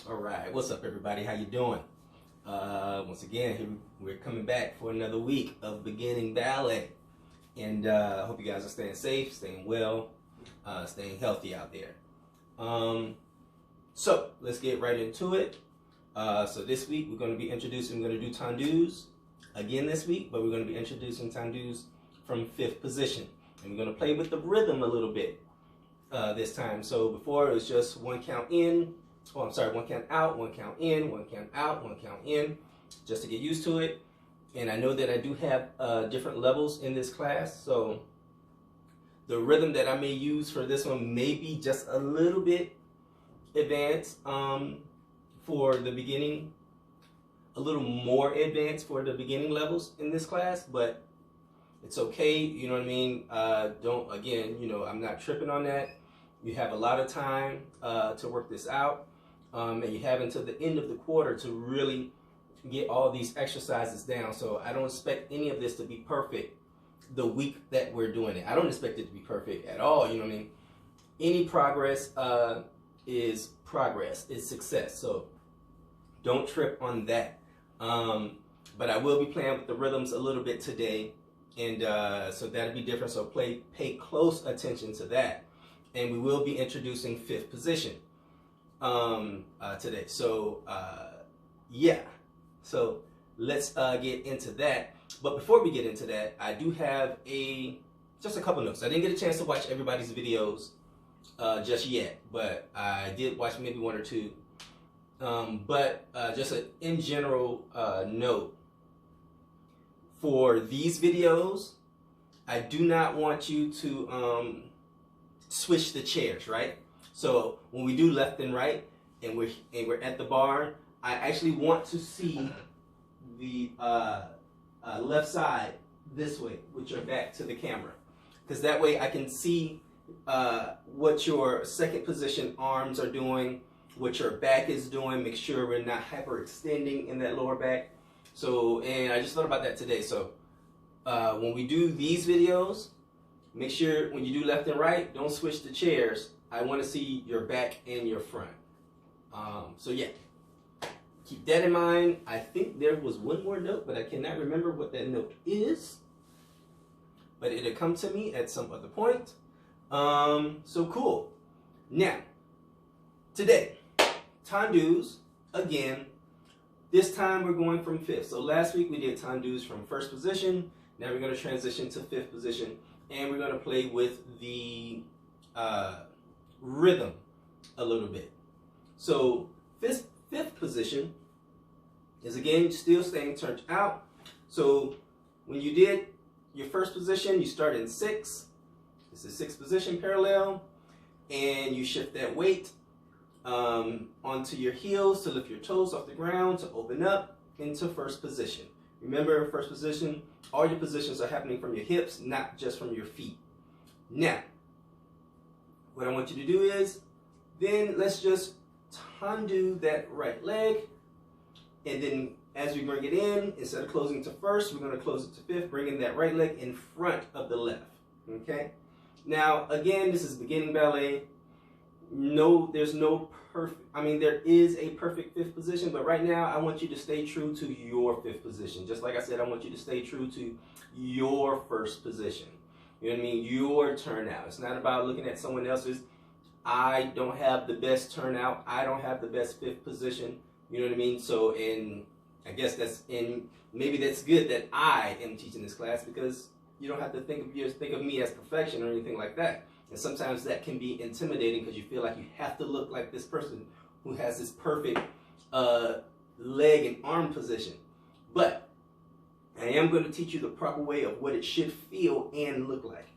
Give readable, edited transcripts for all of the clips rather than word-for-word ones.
All right, what's up, everybody? How you doing? Once again, here we're coming back for another week of beginning ballet, and I hope you guys are staying safe, staying well, staying healthy out there. So let's get right into it. So this week we're going to do tendus again this week, but we're going to be introducing tendus from 5th position, and we're going to play with the rhythm a little bit this time. So before it was just one count in. Oh, I'm sorry, one count out, one count in, one count out, one count in, just to get used to it. And I know that I do have different levels in this class, so the rhythm that I may use for this one may be just a little bit advanced for the beginning, a little more advanced for the beginning levels in this class, but it's okay, you know what I mean? I'm not tripping on that. You have a lot of time to work this out. And you have until the end of the quarter to really get all these exercises down. So I don't expect any of this to be perfect the week that we're doing it. I don't expect it to be perfect at all, you know what I mean? Any progress is progress, is success. So don't trip on that. But I will be playing with the rhythms a little bit today, and so that'll be different. So pay close attention to that. And we will be introducing 5th position today. So yeah, so let's get into that. But before we get into that, I do have just a couple notes. I didn't get a chance to watch everybody's videos just yet, but I did watch maybe one or two. But just an in general note for these videos, I do not want you to switch the chairs, right? So when we do left and right, and we're at the barn, I actually want to see the left side this way with your back to the camera, because that way I can see what your 2nd position arms are doing, what your back is doing. Make sure we're not hyperextending in that lower back. So, and I just thought about that today. So when we do these videos, make sure when you do left and right, don't switch the chairs. I want to see your back and your front. So yeah, keep that in mind. I think there was one more note, but I cannot remember what that note is. But it'll come to me at some other point. So cool. Now, today, tendus again. This time we're going from 5th. So last week we did tendus from 1st position. Now we're going to transition to 5th position. And we're going to play with the rhythm a little bit. So 5th position is again still staying turned out. So when you did your 1st position, you start in 6. This is 6th position parallel. And you shift that weight onto your heels to lift your toes off the ground to open up into 1st position. Remember, 1st position, all your positions are happening from your hips, not just from your feet. Now, what I want you to do is, then let's just tendu that right leg, and then as we bring it in, instead of closing to 1st, we're going to close it to 5th, bringing that right leg in front of the left. Okay? Now, again, this is beginning ballet. No, there's no perfect, there is a perfect 5th position, but right now I want you to stay true to your 5th position. Just like I said, I want you to stay true to your 1st position. You know what I mean? Your turnout. It's not about looking at someone else's. I don't have the best turnout. I don't have the best 5th position. You know what I mean? So, and I guess maybe that's good that I am teaching this class, because you don't have to think of me as perfection or anything like that. And sometimes that can be intimidating because you feel like you have to look like this person who has this perfect leg and arm position. But I am going to teach you the proper way of what it should feel and look like.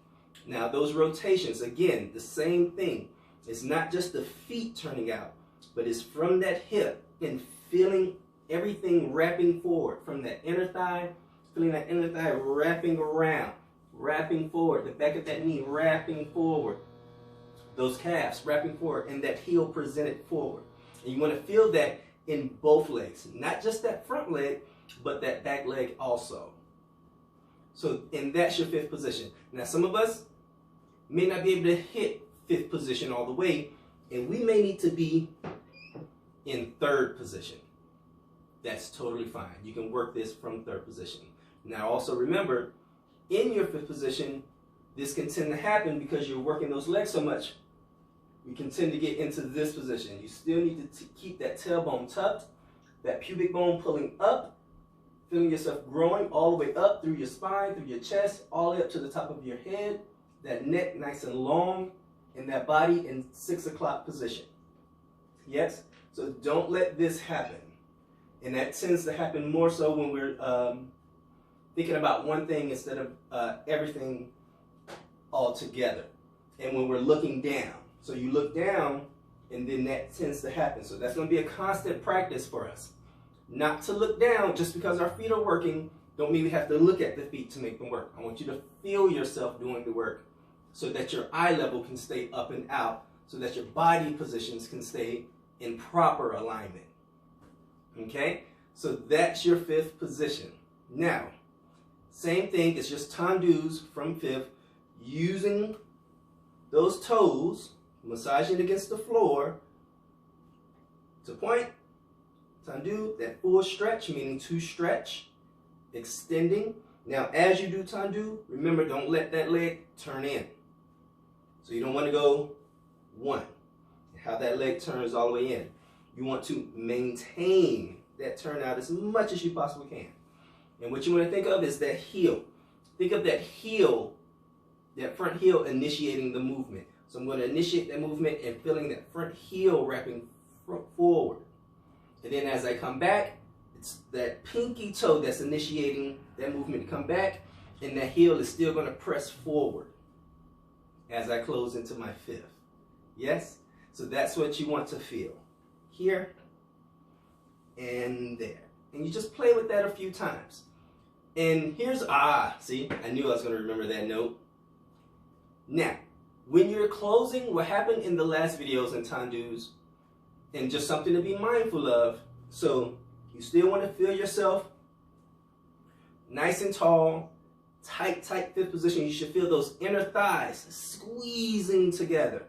Now, those rotations, again, the same thing. It's not just the feet turning out, but it's from that hip and feeling everything wrapping forward from that inner thigh, feeling that inner thigh wrapping around. Wrapping forward, the back of that knee wrapping forward, those calves wrapping forward, and that heel presented forward. And you want to feel that in both legs, not just that front leg, but that back leg also. So, and that's your 5th position. Now, some of us may not be able to hit 5th position all the way, and we may need to be in third position. That's totally fine. You can work this from third position. Now also remember, in your fifth position, this can tend to happen because you're working those legs so much. You can tend to get into this position. You still need to keep that tailbone tucked, that pubic bone pulling up, feeling yourself growing all the way up through your spine, through your chest, all the way up to the top of your head, that neck nice and long, and that body in 6 o'clock position. Yes? So don't let this happen. And that tends to happen more so when we're thinking about one thing instead of everything all together. And when we're looking down. So you look down, and then that tends to happen. So that's going to be a constant practice for us. Not to look down. Just because our feet are working, don't mean we have to look at the feet to make them work. I want you to feel yourself doing the work so that your eye level can stay up and out, so that your body positions can stay in proper alignment. Okay? So that's your fifth position. Now, same thing, it's just tendus from fifth, using those toes, massaging against the floor to point. Tendu, that full stretch, meaning to stretch, extending. Now, as you do tendu, remember, don't let that leg turn in. So you don't want to go one, have that leg turns all the way in. You want to maintain that turnout as much as you possibly can. And what you want to think of is that heel. Think of that heel, that front heel initiating the movement. So I'm going to initiate that movement and feeling that front heel wrapping forward. And then as I come back, it's that pinky toe that's initiating that movement to come back, and that heel is still going to press forward as I close into my fifth. Yes? So that's what you want to feel. Here and there. And you just play with that a few times. And here's, see, I knew I was going to remember that note. Now, when you're closing, what happened in the last videos and tendus, and just something to be mindful of. So you still want to feel yourself nice and tall, tight fifth position. You should feel those inner thighs squeezing together.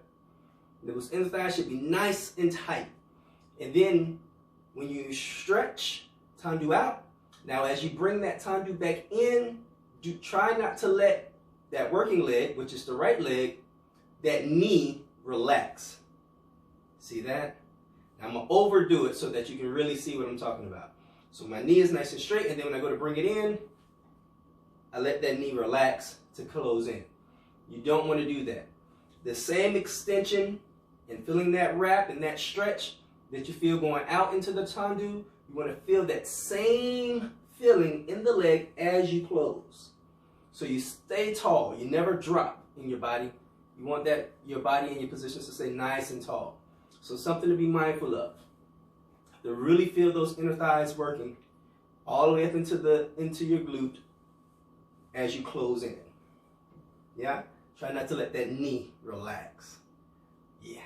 Those inner thighs should be nice and tight. And then when you stretch tendu out, now as you bring that tendu back in, try not to let that working leg, which is the right leg, that knee relax. See that? Now I'm going to overdo it so that you can really see what I'm talking about. So my knee is nice and straight, and then when I go to bring it in, I let that knee relax to close in. You don't want to do that. The same extension and feeling that wrap and that stretch that you feel going out into the tendu, you want to feel that same feeling in the leg as you close. So you stay tall. You never drop in your body. You want that your body and your positions to stay nice and tall. So something to be mindful of. To really feel those inner thighs working all the way up into your glute as you close in. Yeah? Try not to let that knee relax. Yeah.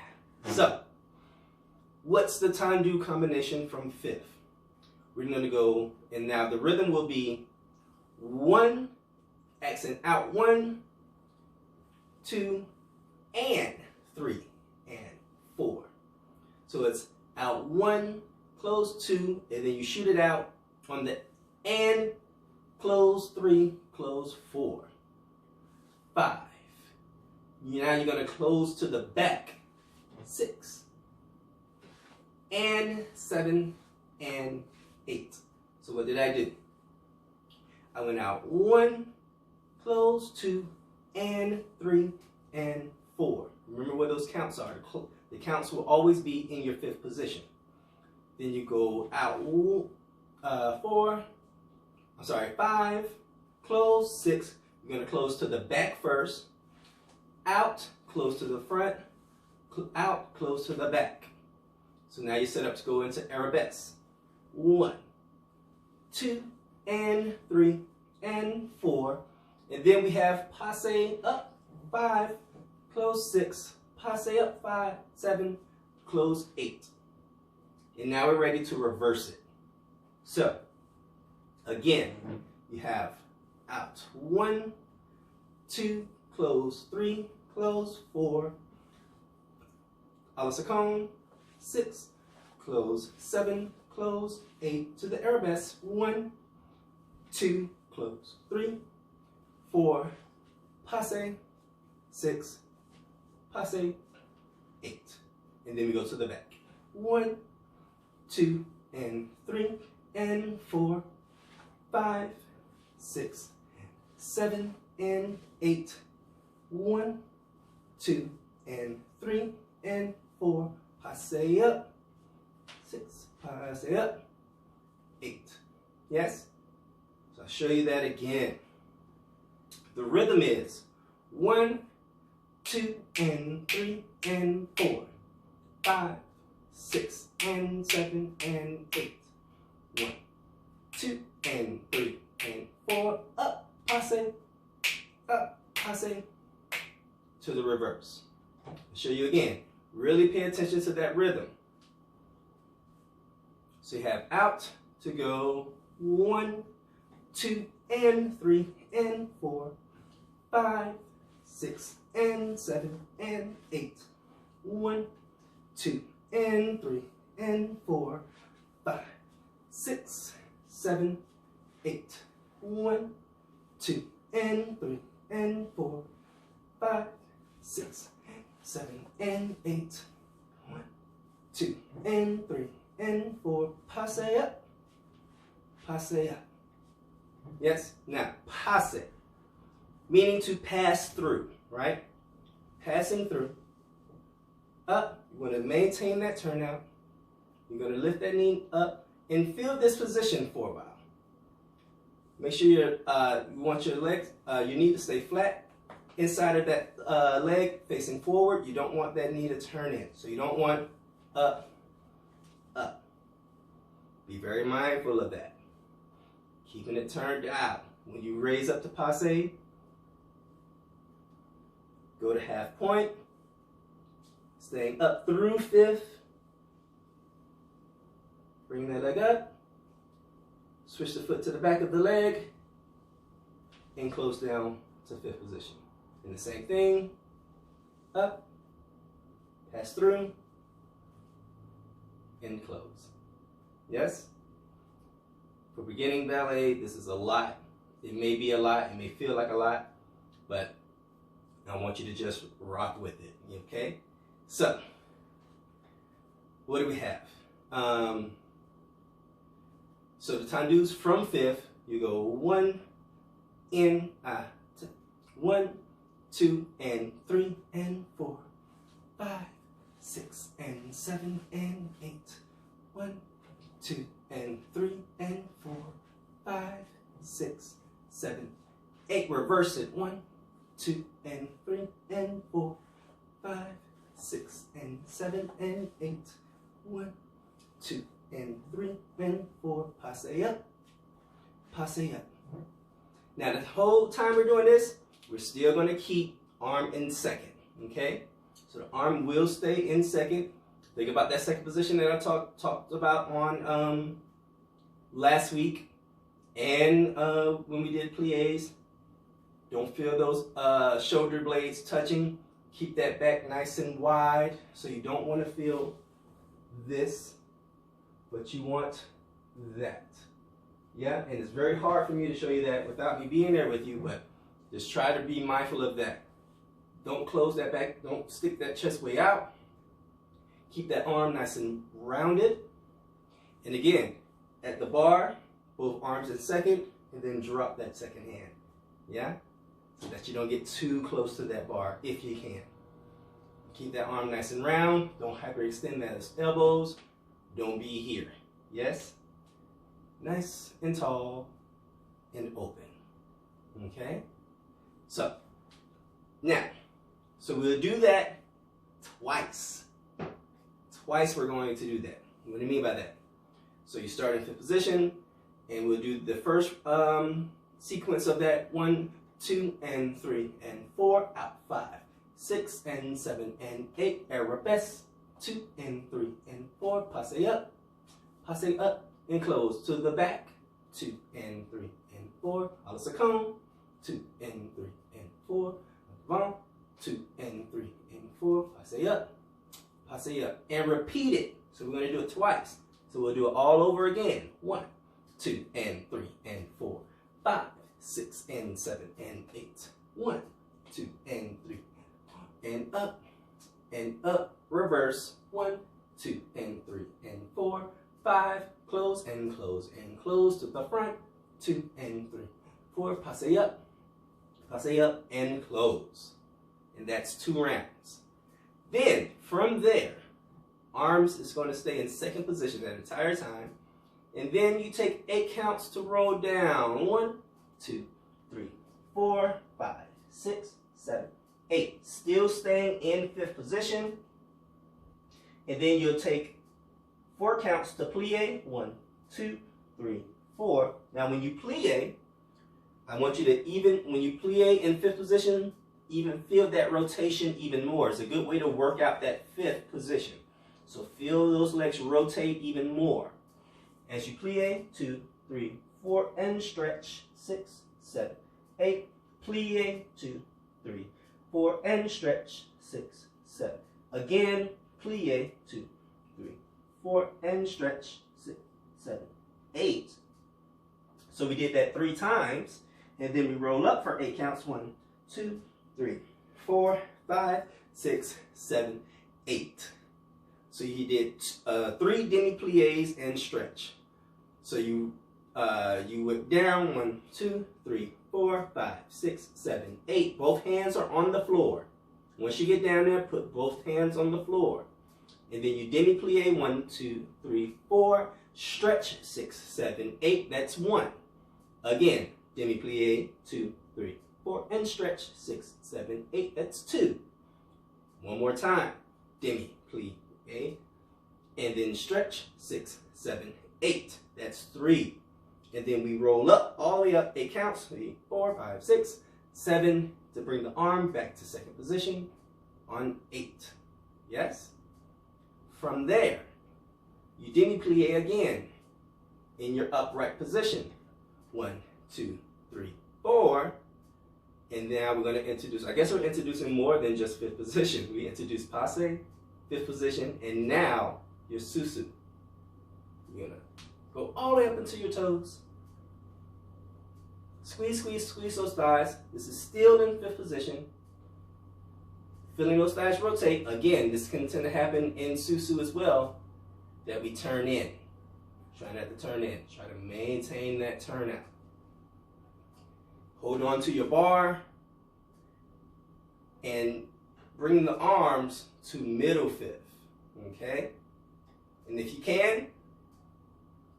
So, what's the tendu combination from fifth? We're going to go, and now the rhythm will be 1, accent out 1, 2, and 3, and 4. So it's out 1, close 2, and then you shoot it out on the and, close 3, close 4, 5. Now you're going to close to the back, 6, and 7, and 8. So what did I do? I went out 1, close 2, and 3, and 4. Remember where those counts are. The counts will always be in your fifth position. Then you go out 5, close 6. You're going to close to the back first, out, close to the front, out, close to the back. So now you're set up to go into arabesque. 1, 2, and 3, and 4. And then we have passe up 5, close 6, passe up 5, 7, close 8. And now we're ready to reverse it. So, again, you have out 1, 2, close 3, close 4, a la seconde, 6, close, 7, close, 8 to the arabesque, 1, 2, close, 3, 4, passe, 6, passe, 8. And then we go to the back. 1, 2, and 3, and 4, 5, 6, 7, and 8. 1, 2, and 3, and 4. Passe up. 6, passe up. 8. Yes? So I'll show you that again. The rhythm is 1, 2, and 3, and 4, 5, 6, and 7, and 8. 1, 2, and 3, and 4. Up, passe, to the reverse. I'll show you again. Really pay attention to that rhythm. So you have out to go 1, 2, and 3, and 4, 5, 6, and 7, and 8. 1, 2, and 3, and 4, 5, 6, 7, 8. 1, 2, and 3, and 4, 5, 6, 7, and 8. 1, 2, and 3, and 4. Passe up. Passe up. Yes? Now, passe, meaning to pass through, right? Passing through. Up. You're going to maintain that turnout. You're going to lift that knee up and feel this position for a while. Make sure you want your legs, your knee to stay flat inside of that leg facing forward. You don't want that knee to turn in. So you don't want up, up. Be very mindful of that. Keeping it turned out. When you raise up to passe, go to half point. Staying up through fifth. Bring that leg up. Switch the foot to the back of the leg. And close down to fifth position. And the same thing. Up. Pass through. And close. Yes? For beginning ballet, this is a lot. It may be a lot. It may feel like a lot. But I want you to just rock with it. Okay? So, what do we have? So the Tendus from fifth, you go 1, in, 1, 2, and 3, and 4, 5, 6, and 7, and 8. 1, 2, and 3, and 4, 5, 6, 7, 8. Reverse it. 1, 2, and 3, and 4, 5, 6, and 7, and 8. 1, 2, and 3, and 4. Passe up. Passe up. Now the whole time we're doing this, we're still going to keep arm in second. Okay? So the arm will stay in second. Think about that second position that I talked about on last week and when we did plies. Don't feel those shoulder blades touching. Keep that back nice and wide. So you don't want to feel this, but you want that. Yeah, and it's very hard for me to show you that without me being there with you, but just try to be mindful of that. Don't close that back. Don't stick that chest way out. Keep that arm nice and rounded. And again, at the bar, both arms in second, and then drop that second hand. Yeah? So that you don't get too close to that bar if you can. Keep that arm nice and round. Don't hyperextend that as elbows. Don't be here. Yes? Nice and tall and open. Okay? So, now, so we'll do that twice. Twice we're going to do that. What do you mean by that? So you start in fifth position, and we'll do the first sequence of that. 1, 2, and 3, and 4, out 5, 6, and 7, and 8, arabesque, 2, and 3, and 4, passe up, and close to the back, 2, and 3, and 4, a la seconde, 2, and 3, and 4, avant, 2, and 3, and 4, passe up, and repeat it So we're going to do it twice. So we'll do it all over again. 1, 2, and 3, and 4, 5, 6, and 7, and 8. 1, 2, and 3, and up, reverse. 1, 2, and 3, and 4, 5, close, and close, and close to the front. 2, and 3, 4, passe up, and close. And that's 2 rounds. Then, from there, arms is going to stay in second position that entire time. And then you take 8 counts to roll down. 1, 2, 3, 4, 5, 6, 7, 8. Still staying in 5th position. And then you'll take 4 counts to plie. 1, 2, 3, 4. Now when you plie, I want you to when you plie in 5th position, even feel that rotation even more. It's a good way to work out that 5th position. So feel those legs rotate even more. As you plie, 2, 3, 4, and stretch. 6, 7, 8. Plie, 2, 3, 4, and stretch. 6, 7. Again, plie, 2, 3, 4, and stretch. 6, 7, 8. So we did that 3 times, and then we roll up for 8 counts. 1, 2, 3, 4, 5, 6, 7, 8. So you did 3 demi-plies and stretch. So you went down 1, 2, 3, 4, 5, 6, 7, 8. Both hands are on the floor. Once you get down there, put both hands on the floor. And then you demi-plie 1, 2, 3, 4. Stretch 6, 7, 8. That's 1. Again, demi-plie 2, 3, 4, and stretch 6, 7, 8. That's 2. One more time. Demi-plie. And then stretch 6, 7, 8. That's 3. And then we roll up, all the way up, 8 counts. 3, 4, 5, 6, 7 to bring the arm back to second position on 8. Yes? From there, you demi-plie again in your upright position. 1, 2, 3, 4. And now we're going to introduce, I guess we're introducing more than just 5th position. We introduced passe, 5th position, and now your susu. You're going to go all the way up into your toes. Squeeze, squeeze, squeeze those thighs. This is still in 5th position. Feeling those thighs rotate. Again, this can tend to happen in susu as well, that we turn in. Try not to turn in. Try to maintain that turnout. Hold on to your bar and bring the arms to middle 5th. Okay? And if you can,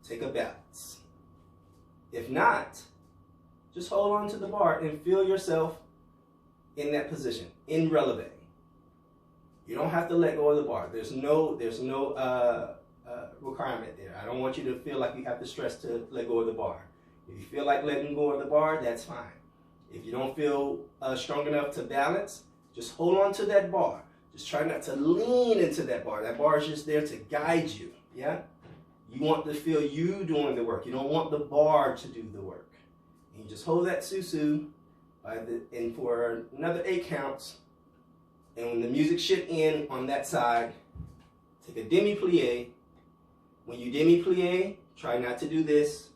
take a balance. If not, just hold on to the bar and feel yourself in that position, in releve. You don't have to let go of the bar. There's no requirement there. I don't want you to feel like you have to stress to let go of the bar. If you feel like letting go of the bar, that's fine. If you don't feel strong enough to balance, just hold on to that bar. Just try not to lean into that bar. That bar is just there to guide you. Yeah? You want to feel you doing the work. You don't want the bar to do the work. And you just hold that susu and for another 8 counts. And when the music should end on that side, take a demi-plie. When you demi-plie, try not to do this.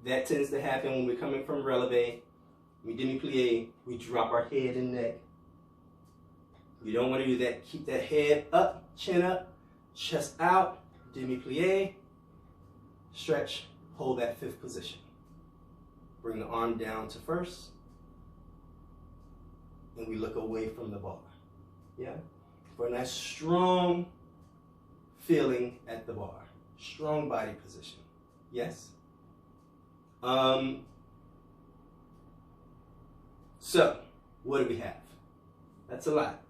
That tends to happen when we're coming from releve. We demi-plie, we drop our head and neck. We don't want to do that. Keep that head up, chin up, chest out, demi-plie, stretch, hold that 5th position. Bring the arm down to 1st, and we look away from the bar. Yeah? For a nice strong feeling at the bar. Strong body position. Yes? So, what do we have? That's a lot.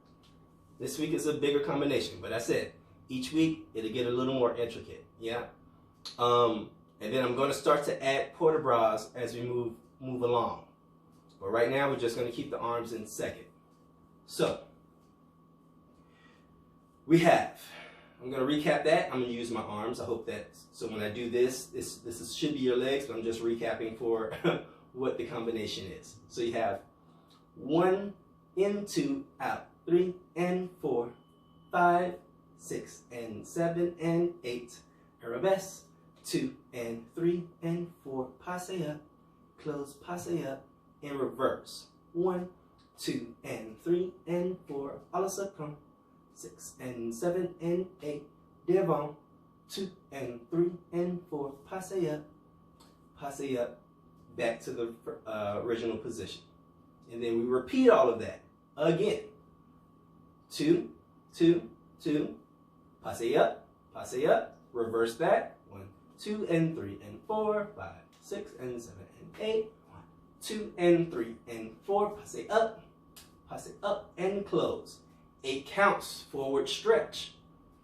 This week is a bigger combination, but I said, each week it'll get a little more intricate, yeah? And then I'm going to start to add port de bras as we move along. But right now we're just going to keep the arms in second. So, we have, I'm going to recap that. I'm going to use my arms. I hope that, so when I do this should be your legs, but I'm just recapping for what the combination is. So you have 1, in, 2, out, 3 and 4, 5, 6 and 7 and 8, releve, 2 and 3 and 4, passe up, close, passe up, and reverse, 1, 2 and 3 and 4, à la seconde, 6 and 7 and 8, devant, 2 and 3 and 4, passe up, back to the original position. And then we repeat all of that again. 2, 2, 2, passe up, reverse that, 1, 2 and 3 and 4, 5, 6 and 7 and 8, 1, 2 and 3 and 4, passe up and close. 8 counts, forward stretch.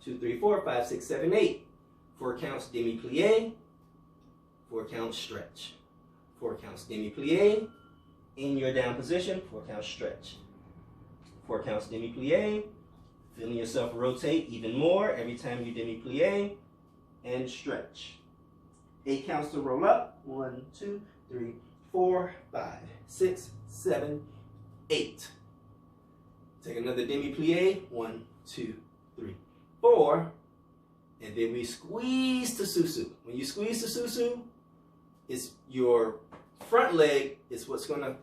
2, 3, 4, 5, 6, 7, 8. 4 counts, demi-plie. 4 counts, stretch. 4 counts, demi-plie. In your down position, 4 counts, stretch. 4 counts, demi-plie. Feeling yourself rotate even more every time you demi-plie and stretch. 8 counts to roll up. 1, 2, 3, 4, 5, 6, 7, 8. Take another demi-plie. 1, 2, 3, 4. And then we squeeze to susu. When you squeeze to susu, it's your front leg is what's going to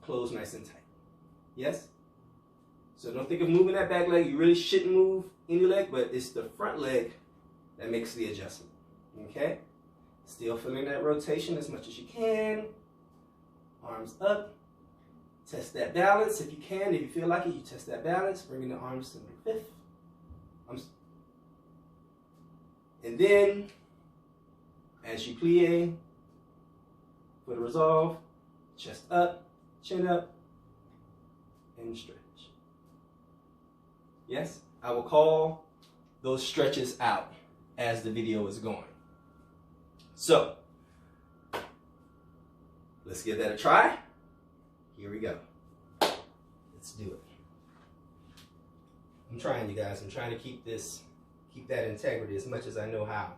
close nice and tight. Yes? So don't think of moving that back leg. You really shouldn't move any leg, but it's the front leg that makes the adjustment. Okay? Still feeling that rotation as much as you can. Arms up. Test that balance if you can. If you feel like it, you test that balance. Bringing the arms to the fifth. And then, as you plie, for the resolve, chest up, chin up, and stretch. Yes, I will call those stretches out as the video is going. So, let's give that a try. Here we go. Let's do it. I'm trying, you guys. I'm trying to keep that integrity as much as I know how,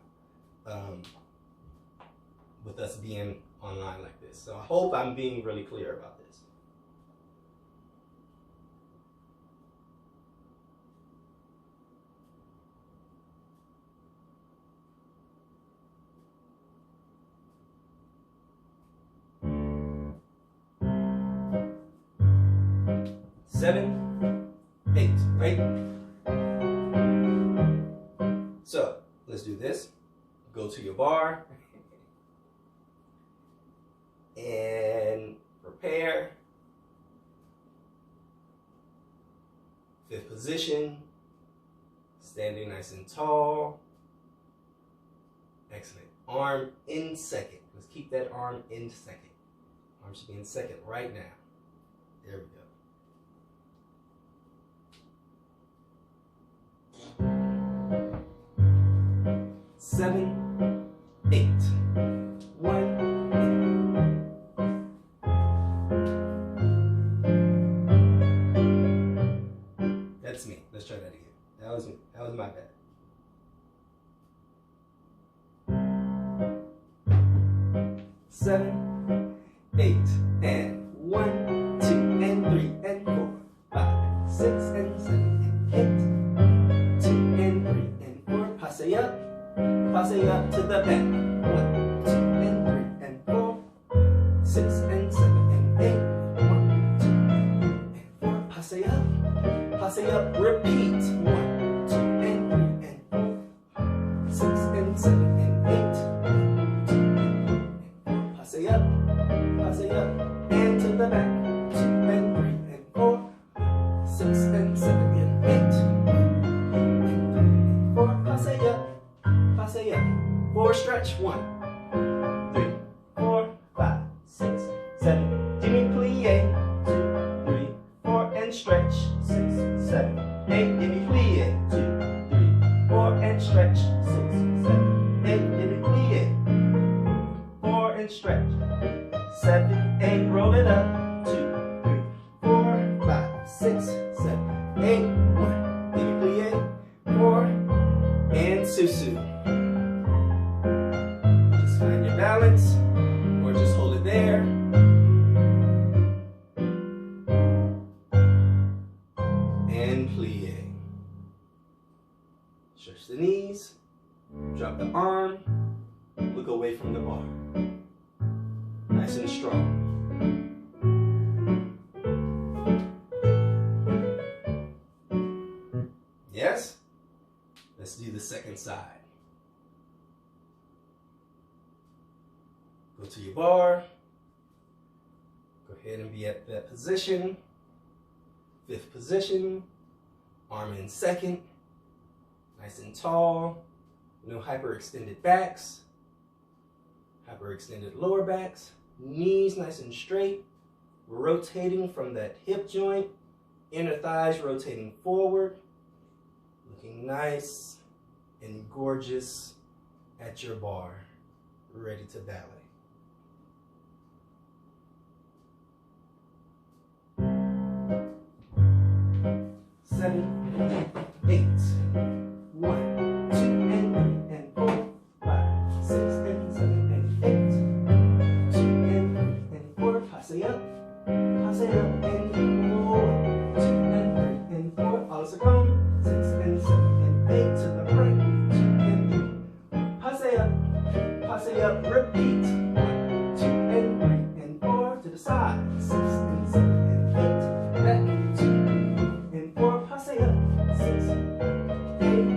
with us being online like this. So I hope I'm being really clear about this. Seven, 8, right? So let's do this. Go to your bar and prepare. Fifth position, standing nice and tall. Excellent. Arm in second. Let's keep that arm in second. Arm should be in second right now. There we go. 7, 8. 1. That's me. Let's try that again. That was me. That was my bad. 7, 8, and 1, 2, and 3, and 4, 5, 6, and 7, and 8. 2 and 3 and 4. Passe up. Passe up to the back. 1, 2, and 3, and 4. 6 and 7, and 8. 1, 2, and 4. Passe up. Passe up. Repeat. 1, 2, and 3, and 4. 6 and 7, and 8. 2, and 4. Passe up. Passe up. And to the back. 2 and 3, and 4. 6 and 7, and 8. 1, 2, and 4. Passe up. Passe up. 4 stretch. 1, 3, 4, 5, 6, 7. Demi-plie. 2, 3, 4, and stretch. 6, 7, 8. Demi-plie. 2, 3, 4, and stretch. 6, 7, 8. Demi-plie. 4 and stretch. 7, 8. Roll it up. 2, 3, 4, 5, 6, 7, 8. 1. Demi-plie. 4 and susu. Find your balance, or just hold it there. And plie. Look away from the bar. Nice and strong. Yes? Let's do the second side. Go to your bar. Go ahead and be at that position. Fifth position. Arm in second. Nice and tall. No hyperextended backs. Hyperextended lower backs. Knees nice and straight. Rotating from that hip joint. Inner thighs rotating forward. Looking nice and gorgeous at your bar. Ready to ballet. 7, 8, 1, 2, and 3, and 4, 5, 6, and 7, and 8, 2, and 3, and 4, passe up, and 4, 2, and 3, and 4, also come, 6, and 7, and 8, to the right, 2, and 3, passe up, repeat, 1, 2, and 3, and 4, to the side, 6, and 7, and 8, back, 2, and 4, passe up, 6, 8,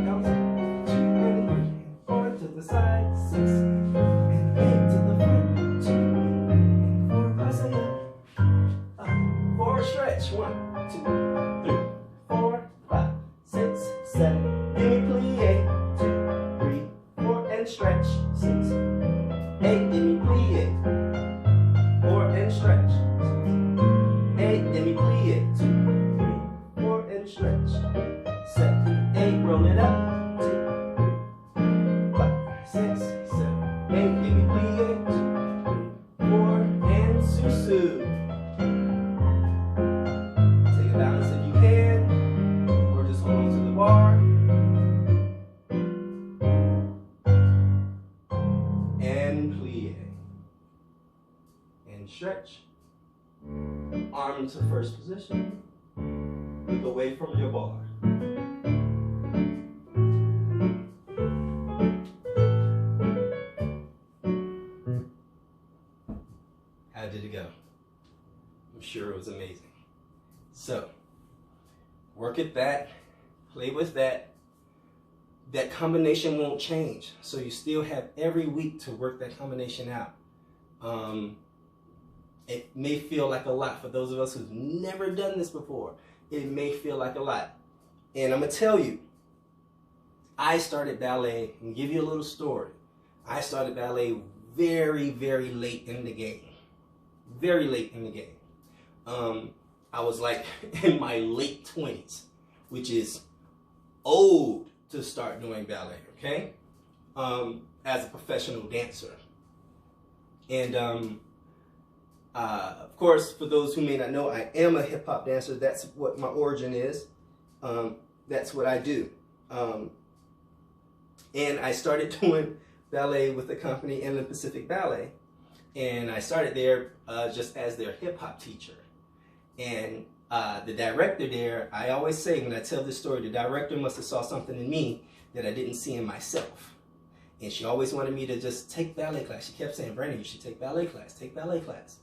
out, 2, and 3, and 4, to the side, 6, and 8, to the front, 2, and 4, passe up, 4, stretch, 1, 2, 3, 4, 5, 6, 7, give me plie, 2, 3, 4, and stretch, 6, 8, give me plie, 4, and stretch, 8, give me plie, 2, 3, 4, and stretch, 7, 8, roll it up, 2, 3, 5, 6, 7, 8, give me plie, 2, 3, 4, and susu. Take a balance if you can, or just hold on to the bar. And plie. And stretch. Arm to first position. Look away from your bar. How did it go? I'm sure it was amazing. So, work at that, play with that. That combination won't change. So you still have every week to work that combination out. It may feel like a lot for those of us who've never done this before. It may feel like a lot. And I'm going to tell you, I started ballet, and give you a little story. I started ballet very, very late in the game. Very late in the game. I was like in my late 20s, which is old to start doing ballet, okay? As a professional dancer. And of course, for those who may not know, I am a hip hop dancer. That's what my origin is. That's what I do. And I started doing ballet with the company Inland Pacific Ballet. And I started there just as their hip hop teacher. And the director there, I always say when I tell this story, the director must have saw something in me that I didn't see in myself. And she always wanted me to just take ballet class. She kept saying, Brandon, you should take ballet class, take ballet class.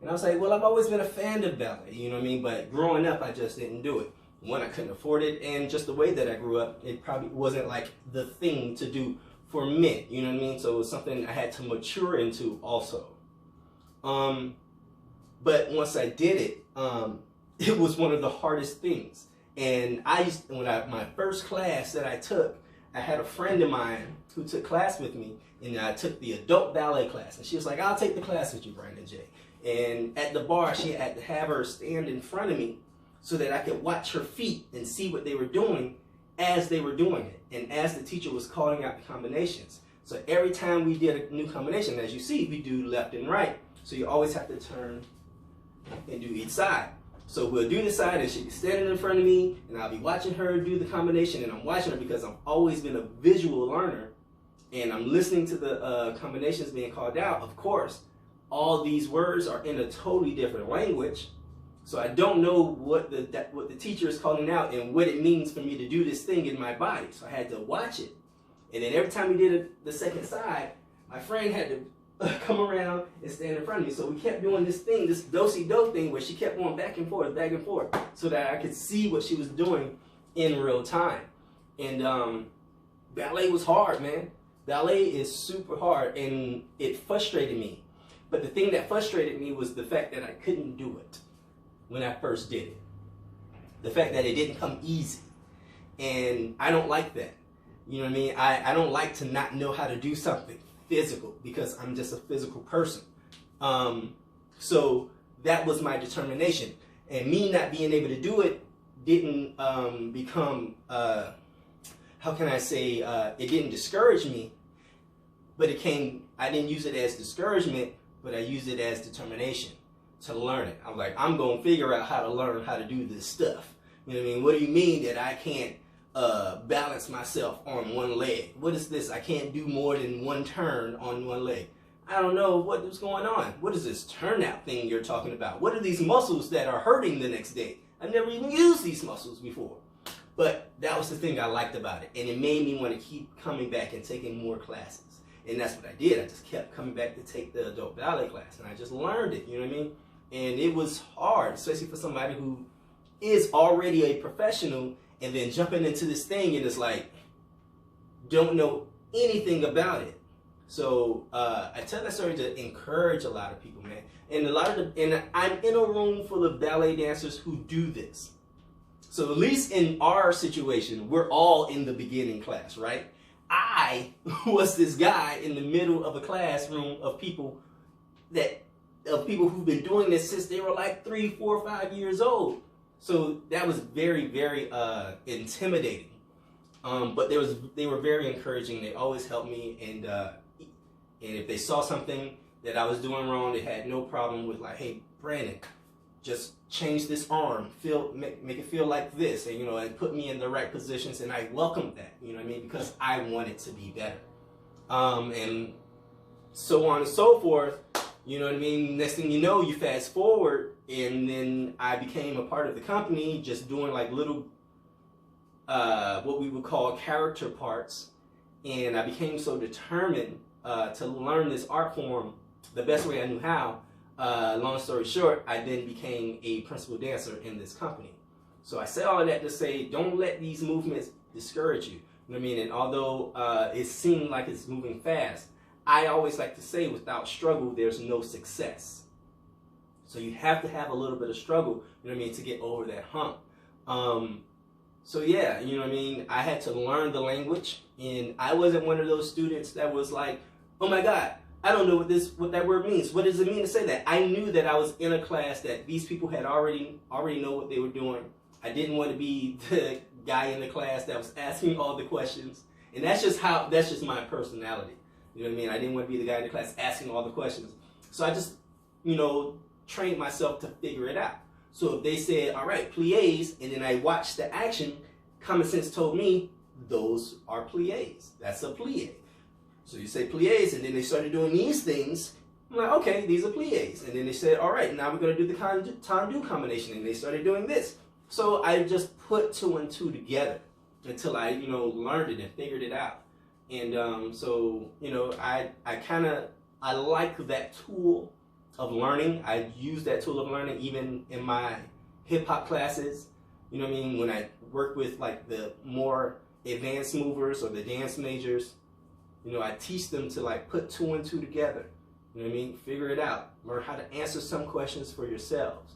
And I was like, well, I've always been a fan of ballet, you know what I mean? But growing up, I just didn't do it. One, I couldn't afford it, and just the way that I grew up, it probably wasn't like the thing to do for men, you know what I mean? So it was something I had to mature into also. But once I did it, it was one of the hardest things. And my first class that I took, I had a friend of mine who took class with me, and I took the adult ballet class. And she was like, I'll take the class with you, Brandon J. And at the bar, she had to have her stand in front of me so that I could watch her feet and see what they were doing as they were doing it. And as the teacher was calling out the combinations. So every time we did a new combination, as you see, we do left and right. So you always have to turn and do each side. So we'll do the side, and she'll be standing in front of me, and I'll be watching her do the combination, and I'm watching her because I've always been a visual learner, and I'm listening to the combinations being called out. Of course, all these words are in a totally different language, so I don't know what the teacher is calling out and what it means for me to do this thing in my body. So I had to watch it, and then every time we did the second side, my friend had to come around and stand in front of me. So we kept doing this thing, this do-si-do thing, where she kept going back and forth, so that I could see what she was doing in real time. And ballet was hard, man. Ballet is super hard, and it frustrated me. But the thing that frustrated me was the fact that I couldn't do it when I first did it. The fact that it didn't come easy. And I don't like that. You know what I mean? I don't like to not know how to do something physical, because I'm just a physical person. So that was my determination. And me not being able to do it didn't become, how can I say, it didn't discourage me, but I didn't use it as discouragement, but I used it as determination to learn it. I'm like, I'm going to figure out how to learn how to do this stuff. You know what I mean? What do you mean that I can't balance myself on one leg? What is this? I can't do more than one turn on one leg. I don't know what was going on. What is this turnout thing you're talking about? What are these muscles that are hurting the next day? I've never even used these muscles before. But that was the thing I liked about it. And it made me want to keep coming back and taking more classes. And that's what I did. I just kept coming back to take the adult ballet class. And I just learned it, you know what I mean? And it was hard, especially for somebody who is already a professional and then jumping into this thing and it's like, don't know anything about it. So I tell that story to encourage a lot of people, man. And and I'm in a room full of ballet dancers who do this. So at least in our situation, we're all in the beginning class, right? I was this guy in the middle of a classroom of people who've been doing this since they were like 3, 4, 5 years old. So that was very, very intimidating. But they were very encouraging. They always helped me, and if they saw something that I was doing wrong, they had no problem with like, hey, Brandon, just change this arm, make it feel like this, and and put me in the right positions, and I welcomed that, you know what I mean, because I wanted to be better, and so on and so forth, you know what I mean. Next thing you know, you fast forward, and then I became a part of the company, just doing like little, what we would call character parts, and I became so determined to learn this art form the best way I knew how. Long story short, I then became a principal dancer in this company. So I say all of that to say, don't let these movements discourage you. You know what I mean? And although it seemed like it's moving fast, I always like to say, without struggle, there's no success. So you have to have a little bit of struggle, you know what I mean, to get over that hump. So yeah, you know what I mean? I had to learn the language, and I wasn't one of those students that was like, oh my God, I don't know what that word means. What does it mean to say that? I knew that I was in a class that these people had already know what they were doing. I didn't want to be the guy in the class that was asking all the questions. And that's just my personality. You know what I mean? I didn't want to be the guy in the class asking all the questions. So I just, trained myself to figure it out. So if they said, all right, plies, and then I watched the action, common sense told me those are plies. That's a plie. So you say plies, and then they started doing these things. I'm like, okay, these are plies. And then they said, all right, now we're going to do the tendu combination. And they started doing this. So I just put 2 and 2 together until I, learned it and figured it out. And I like that tool of learning. I use that tool of learning even in my hip hop classes. You know what I mean? When I work with like the more advanced movers or the dance majors, I teach them to like put 2 and 2 together. You know what I mean? Figure it out. Learn how to answer some questions for yourselves.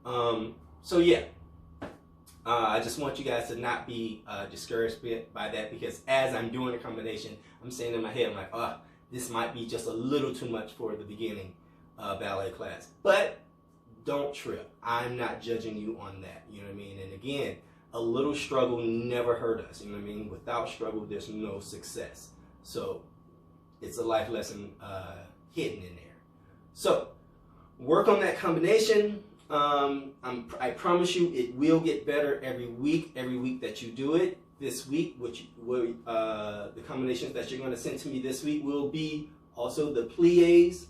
So yeah, I just want you guys to not be discouraged by that, because as I'm doing the combination, I'm saying in my head, I'm like, oh, this might be just a little too much for the beginning ballet class. But don't trip. I'm not judging you on that. You know what I mean? And again, a little struggle never hurt us. You know what I mean? Without struggle, there's no success. So it's a life lesson hidden in there. So work on that combination. I promise you it will get better every week that you do it. This week, the combinations that you're going to send to me this week will be also the plies,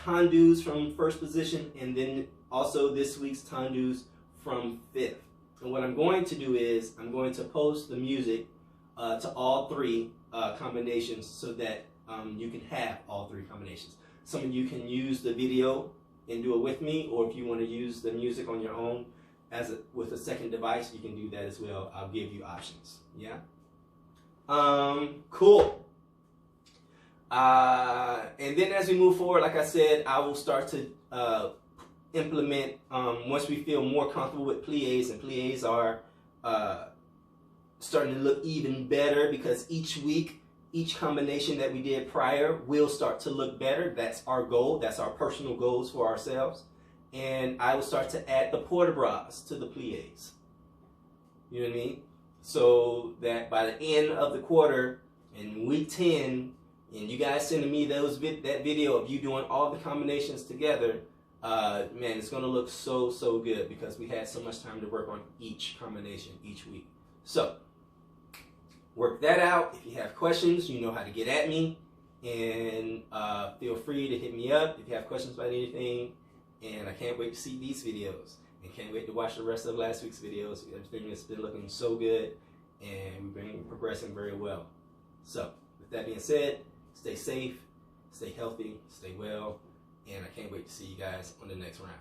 tendus from first position, and then also this week's tendus from fifth. And what I'm going to do is I'm going to post the music to all 3 combinations so that you can have all three combinations. Some of you can use the video and do it with me, or if you want to use the music on your own with a second device, you can do that as well. I'll give you options. Yeah. Cool. And then as we move forward, like I said, I will start to implement once we feel more comfortable with plies, and plies are starting to look even better because each week, each combination that we did prior will start to look better. That's our goal. That's our personal goals for ourselves. And I will start to add the port de bras to the plies. You know what I mean? So that by the end of the quarter, in week 10, and you guys sending me that video of you doing all the combinations together, man, it's going to look so, so good because we had so much time to work on each combination each week. So, work that out. If you have questions, you know how to get at me. And feel free to hit me up if you have questions about anything. And I can't wait to see these videos. And can't wait to watch the rest of last week's videos. Everything has been looking so good. And we've been progressing very well. So, with that being said, stay safe, stay healthy, stay well. And I can't wait to see you guys on the next round.